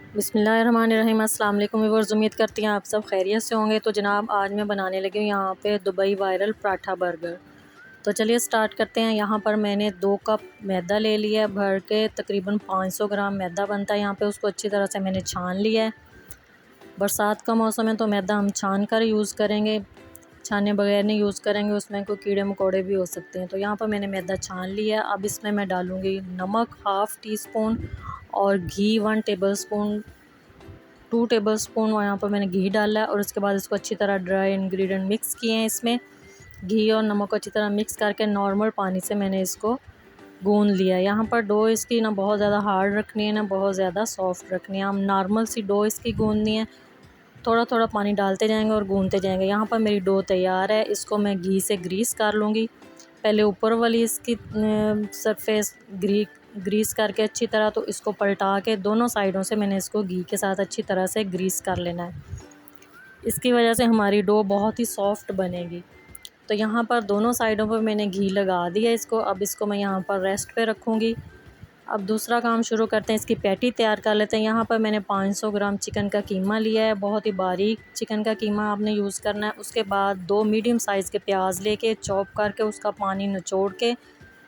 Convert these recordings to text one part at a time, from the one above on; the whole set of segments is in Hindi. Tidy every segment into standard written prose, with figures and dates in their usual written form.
बिस्मिल्लाहिर्रहमानिर्रहीम। अस्सलाम वालेकुम व्यूअर्स, उम्मीद करती हैं आप सब खैरियत से होंगे। तो जनाब आज मैं बनाने लगी हूँ यहाँ पे दुबई वायरल पराठा बर्गर। तो चलिए स्टार्ट करते हैं। यहाँ पर मैंने 2 कप मैदा ले लिया है भर के, तकरीबन 500 ग्राम मैदा बनता है यहाँ पे। उसको अच्छी तरह से मैंने छान लिया है। बरसात का मौसम है तो मैदा हम छान कर यूज़ करेंगे, छाने बगैर नहीं यूज़ करेंगे, उसमें कोई कीड़े मकोड़े भी हो सकते हैं। तो यहाँ पर मैंने मैदा छान लिया है। अब इसमें मैं डालूँगी नमक हाफ़ टी स्पून और घी 1 टेबल स्पून, 2 टेबल स्पून यहाँ पर मैंने घी डाला है। और उसके बाद इसको अच्छी तरह ड्राई इंग्रेडिएंट मिक्स किए हैं। इसमें घी और नमक को अच्छी तरह मिक्स करके नॉर्मल पानी से मैंने इसको गूंद लिया है। यहाँ पर डो इसकी ना बहुत ज़्यादा हार्ड रखनी है ना बहुत ज़्यादा सॉफ्ट रखनी है। हम नॉर्मल सी डो इसकी गूंदनी है, थोड़ा थोड़ा पानी डालते जाएंगे और गूंदते जाएंगे। यहाँ पर मेरी डो तैयार है। इसको मैं घी से ग्रीस कर लूँगी। पहले ऊपर वाली इसकी सरफेस ग्रीस करके अच्छी तरह, तो इसको पलटा के दोनों साइडों से मैंने इसको घी के साथ अच्छी तरह से ग्रीस कर लेना है। इसकी वजह से हमारी डो बहुत ही सॉफ्ट बनेगी। तो यहाँ पर दोनों साइडों पर मैंने घी लगा दिया इसको। अब इसको मैं यहाँ पर रेस्ट पे रखूँगी। अब दूसरा काम शुरू करते हैं, इसकी पैटी तैयार कर लेते हैं। यहाँ पर मैंने 500 ग्राम चिकन का कीमा लिया है। बहुत ही बारीक चिकन का कीमा आपने यूज़ करना है। उसके बाद 2 मीडियम साइज़ के प्याज लेके चॉप करके उसका पानी निचोड़ के,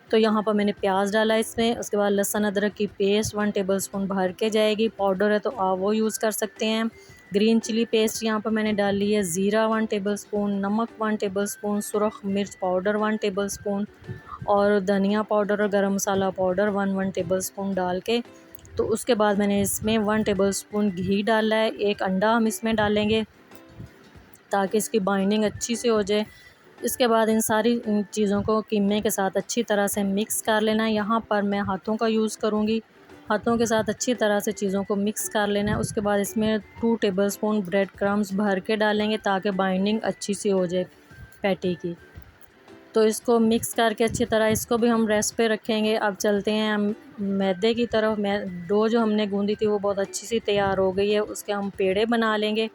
तो यहाँ पर मैंने प्याज डाला इसमें। उसके बाद लहसुन अदरक की पेस्ट 1 टेबल स्पून भर के जाएगी। पाउडर है तो आप वो यूज़ कर सकते हैं। ग्रीन चिली पेस्ट यहाँ पर मैंने डाल ली है। ज़ीरा 1 टेबल स्पून, नमक 1 टेबल स्पून, सुरख मिर्च पाउडर 1 टेबल स्पून और धनिया पाउडर और गरम मसाला पाउडर 1 टेबल स्पून डाल के, तो उसके बाद मैंने इसमें 1 टेबल स्पून घी डाला है। एक अंडा हम इसमें डालेंगे ताकि इसकी बाइंडिंग अच्छी से हो जाए। इसके बाद इन सारी चीज़ों को कीमे के साथ अच्छी तरह से मिक्स कर लेना है। यहाँ पर मैं हाथों का यूज़ करूँगी। हाथों के साथ अच्छी तरह से चीज़ों को मिक्स कर लेना है। उसके बाद इसमें 2 टेबल स्पून ब्रेड क्रम्स भर के डालेंगे ताकि बाइंडिंग अच्छी सी हो जाए पैटी की। तो इसको मिक्स करके अच्छी तरह इसको भी हम रेस्ट पे रखेंगे। अब चलते हैं हम मैदे की तरफ। डो जो हमने गूंदी थी वो बहुत अच्छी सी तैयार हो गई है। उसके हम पेड़े बना लेंगे।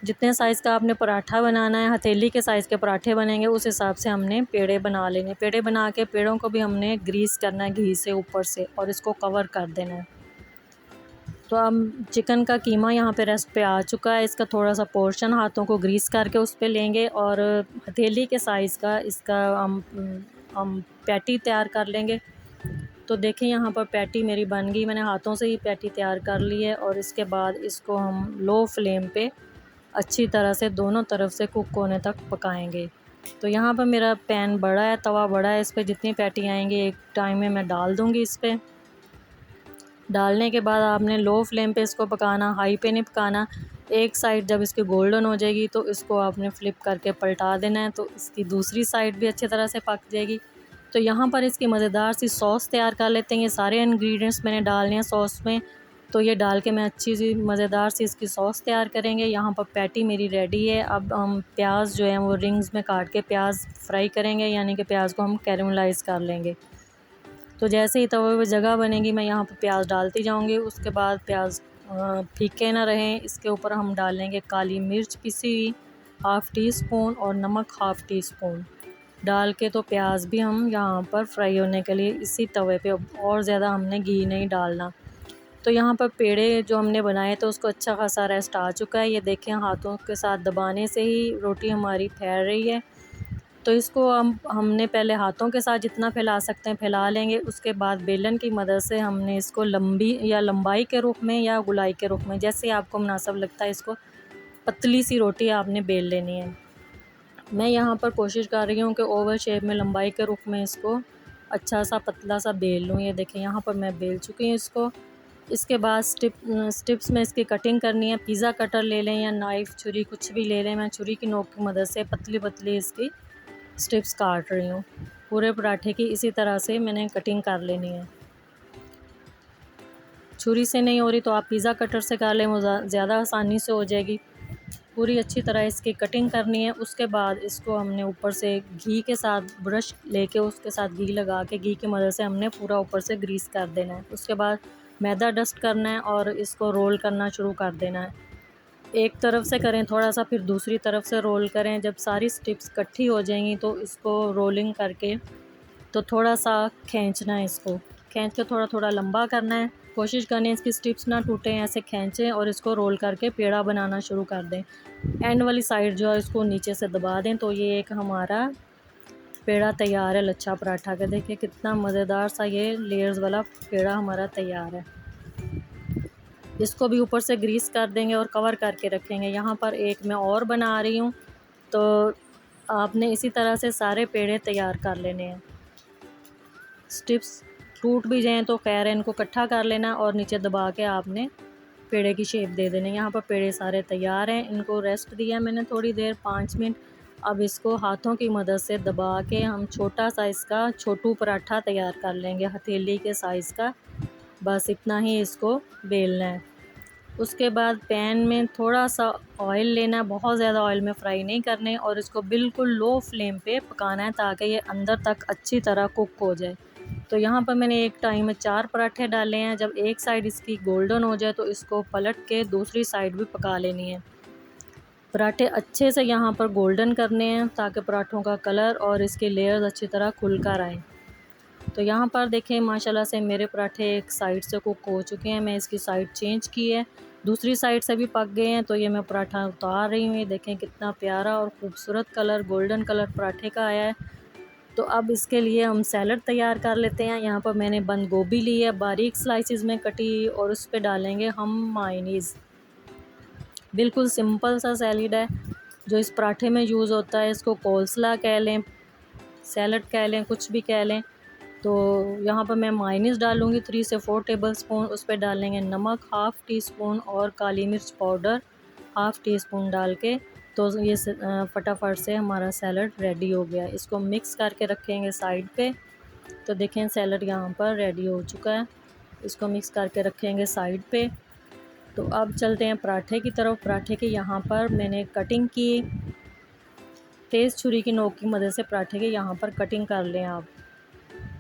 जितने साइज़ का आपने पराठा बनाना है, हथेली के साइज़ के पराठे बनेंगे, उस हिसाब से हमने पेड़े बना लेंगे। पेड़े बना के पेड़ों को भी हमने ग्रीस करना है घी से ऊपर से और इसको कवर कर देना है। तो अब चिकन का कीमा यहाँ पे रेस्ट पे आ चुका है। इसका थोड़ा सा पोर्शन हाथों को ग्रीस करके उस पे लेंगे और हथेली के साइज़ का इसका हम पैटी तैयार कर लेंगे। तो देखें यहाँ पर पैटी मेरी बन गई। मैंने हाथों से ही पैटी तैयार कर ली है और इसके बाद इसको हम लो फ्लेम पे अच्छी तरह से दोनों तरफ से कुक होने तक पकाएंगे। तो यहाँ पर मेरा पैन बड़ा है, तवा बड़ा है, इस पर जितनी पैटी आएंगी एक टाइम में मैं डाल दूँगी। इस पर डालने के बाद आपने लो फ्लेम पे इसको पकाना, हाई पे नहीं पकाना। एक साइड जब इसकी गोल्डन हो जाएगी तो इसको आपने फ्लिप करके पलटा देना है, तो इसकी दूसरी साइड भी अच्छी तरह से पक जाएगी। तो यहाँ पर इसकी मज़ेदार सी सॉस तैयार कर लेते हैं। ये सारे इंग्रेडिएंट्स मैंने डालने हैं सॉस में, तो ये डाल के मैं अच्छी सी मज़ेदार सी इसकी सॉस तैयार करेंगे। यहाँ पर पैटी मेरी रेडी है। अब हम प्याज जो है वो रिंग्स में काट के प्याज फ्राई करेंगे, यानी कि प्याज को हम कैरेमलाइज़ कर लेंगे। तो जैसे ही तवे पे जगह बनेगी मैं यहाँ पर प्याज डालती जाऊँगी। उसके बाद प्याज फीके ना रहें, इसके ऊपर हम डालेंगे काली मिर्च पिसी हुई हाफ़ टी स्पून और नमक हाफ़ टी स्पून डाल के, तो प्याज भी हम यहाँ पर फ्राई होने के लिए इसी तवे पे, और ज़्यादा हमने घी नहीं डालना। तो यहाँ पर पेड़े जो हमने बनाए तो उसको अच्छा खासा रेस्ट आ चुका है। ये देखें हाथों के साथ दबाने से ही रोटी हमारी फैल रही है। तो इसको हमने पहले हाथों के साथ जितना फैला सकते हैं फैला लेंगे। उसके बाद बेलन की मदद से हमने इसको लंबाई के रूप में या गोलाई के रूप में, जैसे आपको मुनासिब लगता है, इसको पतली सी रोटी आपने बेल लेनी है। मैं यहाँ पर कोशिश कर रही हूँ कि ओवल शेप में लंबाई के रूप में इसको अच्छा सा पतला सा बेल लूँ। ये देखें यहाँ पर मैं बेल चुकी हूँ इसको। इसके बाद स्टिप्स में इसकी कटिंग करनी है। पिज़्ज़ा कटर ले लें या नाइफ़ छुरी कुछ भी ले लें। मैं छुरी की नोक की मदद से पतली पतली इसकी स्ट्रिप्स काट रही हूँ। पूरे पराठे की इसी तरह से मैंने कटिंग कर लेनी है। छुरी से नहीं हो रही तो आप पिज़्ज़ा कटर से कर लें, वो ज़्यादा आसानी से हो जाएगी। पूरी अच्छी तरह इसकी कटिंग करनी है। उसके बाद इसको हमने ऊपर से घी के साथ ब्रश लेके उसके साथ घी लगा के घी की मदद से हमने पूरा ऊपर से ग्रीस कर देना है। उसके बाद मैदा डस्ट करना है और इसको रोल करना शुरू कर देना है। एक तरफ से करें थोड़ा सा, फिर दूसरी तरफ से रोल करें। जब सारी स्टिप्स इकट्ठी हो जाएंगी तो इसको रोलिंग करके तो थोड़ा सा खींचना है, इसको खींच के थोड़ा थोड़ा लंबा करना है। कोशिश करनी इसकी स्टिप्स ना टूटें, ऐसे खींचें और इसको रोल करके पेड़ा बनाना शुरू कर दें। एंड वाली साइड जो है इसको नीचे से दबा दें। तो ये एक हमारा पेड़ा तैयार है लच्छा पराठा का। देखिए कितना मज़ेदार सा ये लेयर्स वाला पेड़ा हमारा तैयार है। इसको भी ऊपर से ग्रीस कर देंगे और कवर करके रखेंगे। यहाँ पर एक मैं और बना रही हूँ, तो आपने इसी तरह से सारे पेड़े तैयार कर लेने हैं। स्टिप्स टूट भी जाएँ तो खैर है, इनको इकट्ठा कर लेना और नीचे दबा के आपने पेड़े की शेप दे देनी। यहाँ पर पेड़े सारे तैयार हैं। इनको रेस्ट दिया मैंने थोड़ी देर, 5 मिनट। अब इसको हाथों की मदद से दबा के हम छोटा साइज़ का छोटू पराठा तैयार कर लेंगे, हथेली के साइज़ का। बस इतना ही इसको बेलना है। उसके बाद पैन में थोड़ा सा ऑयल लेना है, बहुत ज़्यादा ऑयल में फ्राई नहीं करने, और इसको बिल्कुल लो फ्लेम पे पकाना है ताकि ये अंदर तक अच्छी तरह कुक हो जाए। तो यहाँ पर मैंने एक टाइम में 4 पराठे डाले हैं। जब एक साइड इसकी गोल्डन हो जाए तो इसको पलट के दूसरी साइड भी पका लेनी है। पराठे अच्छे से यहाँ पर गोल्डन करने हैं ताकि पराठों का कलर और इसके लेयर्स अच्छी तरह खुल कर आएँ। तो यहाँ पर देखें माशाल्लाह से मेरे पराठे एक साइड से कुक हो चुके हैं। मैं इसकी साइड चेंज की है, दूसरी साइड से भी पक गए हैं। तो ये मैं पराठा उतार रही हूँ। ये देखें कितना प्यारा और ख़ूबसूरत कलर, गोल्डन कलर पराठे का आया है। तो अब इसके लिए हम सैलड तैयार कर लेते हैं। यहाँ पर मैंने बंद गोभी ली है बारीक स्लाइसिस में कटी, और उस पर डालेंगे हम मायोनीज़। बिल्कुल सिंपल सा सैलड है जो इस पराठे में यूज़ होता है। इसको कोलस्ला कह लें, सैलड कह लें, कुछ भी कह लें। तो यहाँ पर मैं मायोनीज़ डालूँगी 3 से 4 टेबलस्पून। उस पर डालेंगे नमक 1/2 टी स्पून और काली मिर्च पाउडर 1/2 टी स्पून डाल के। तो ये फटाफट से हमारा सैलड रेडी हो गया। इसको मिक्स करके रखेंगे साइड पे। तो देखें सैलड यहाँ पर रेडी हो चुका है। इसको मिक्स करके रखेंगे साइड पे। तो अब चलते हैं पराठे की तरफ। पराठे की यहाँ पर मैंने कटिंग की, तेज़ छुरी की नोक की मदद से पराठे की यहाँ पर कटिंग कर लें आप।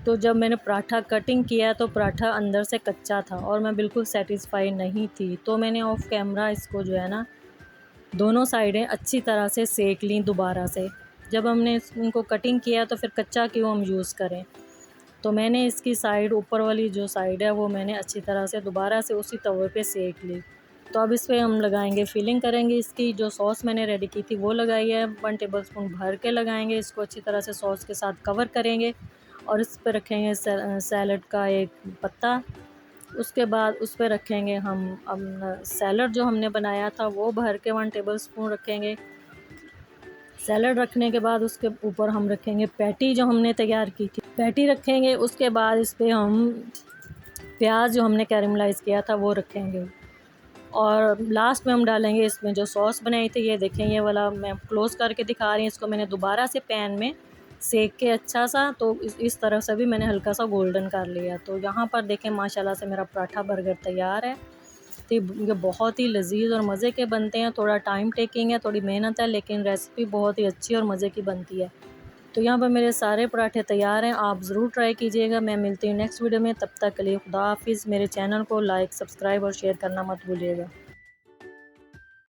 तो जब मैंने पराठा कटिंग किया तो पराठा अंदर से कच्चा था और मैं बिल्कुल सेटिस्फाई नहीं थी। तो मैंने ऑफ कैमरा इसको जो है ना दोनों साइडें अच्छी तरह से सेक ली दोबारा से। जब हमने इनको कटिंग किया तो फिर कच्चा क्यों हम यूज़ करें। तो मैंने इसकी साइड, ऊपर वाली जो साइड है वो मैंने अच्छी तरह से दोबारा से उसी तवे पे सेक ली। तो अब इस पर हम लगाएंगे, फिलिंग करेंगे। इसकी जो सॉस मैंने रेडी की थी वो लगाई है, 1 टेबलस्पून भर के लगाएंगे। इसको अच्छी तरह से सॉस के साथ कवर करेंगे और इस पर रखेंगे सैलड का एक पत्ता। उसके बाद उस पर रखेंगे हम सैलड जो हमने बनाया था वो भर के 1 टेबलस्पून रखेंगे। सैलड रखने के बाद उसके ऊपर हम रखेंगे पैटी जो हमने तैयार की थी, पैटी रखेंगे। उसके बाद इस पर हम प्याज जो हमने कैरमलाइज़ किया था वो रखेंगे, और लास्ट में हम डालेंगे इसमें जो सॉस बनाई थी। ये देखें, ये वाला मैं क्लोज़ करके दिखा रही हूँ। इसको मैंने दोबारा से पैन में सेक के अच्छा सा, तो इस तरह से भी मैंने हल्का सा गोल्डन कर लिया। तो यहाँ पर देखें माशाल्लाह से मेरा पराठा बर्गर तैयार है। तो ये बहुत ही लजीज़ और मज़े के बनते हैं। थोड़ा टाइम टेकिंग है, थोड़ी मेहनत है, लेकिन रेसिपी बहुत ही अच्छी और मज़े की बनती है। तो यहाँ पर मेरे सारे पराठे तैयार हैं, आप ज़रूर ट्राई कीजिएगा। मैं मिलती हूँ नेक्स्ट वीडियो में, तब तक के लिए खुदा हाफिज़। मेरे चैनल को लाइक, सब्सक्राइब और शेयर करना मत भूलिएगा।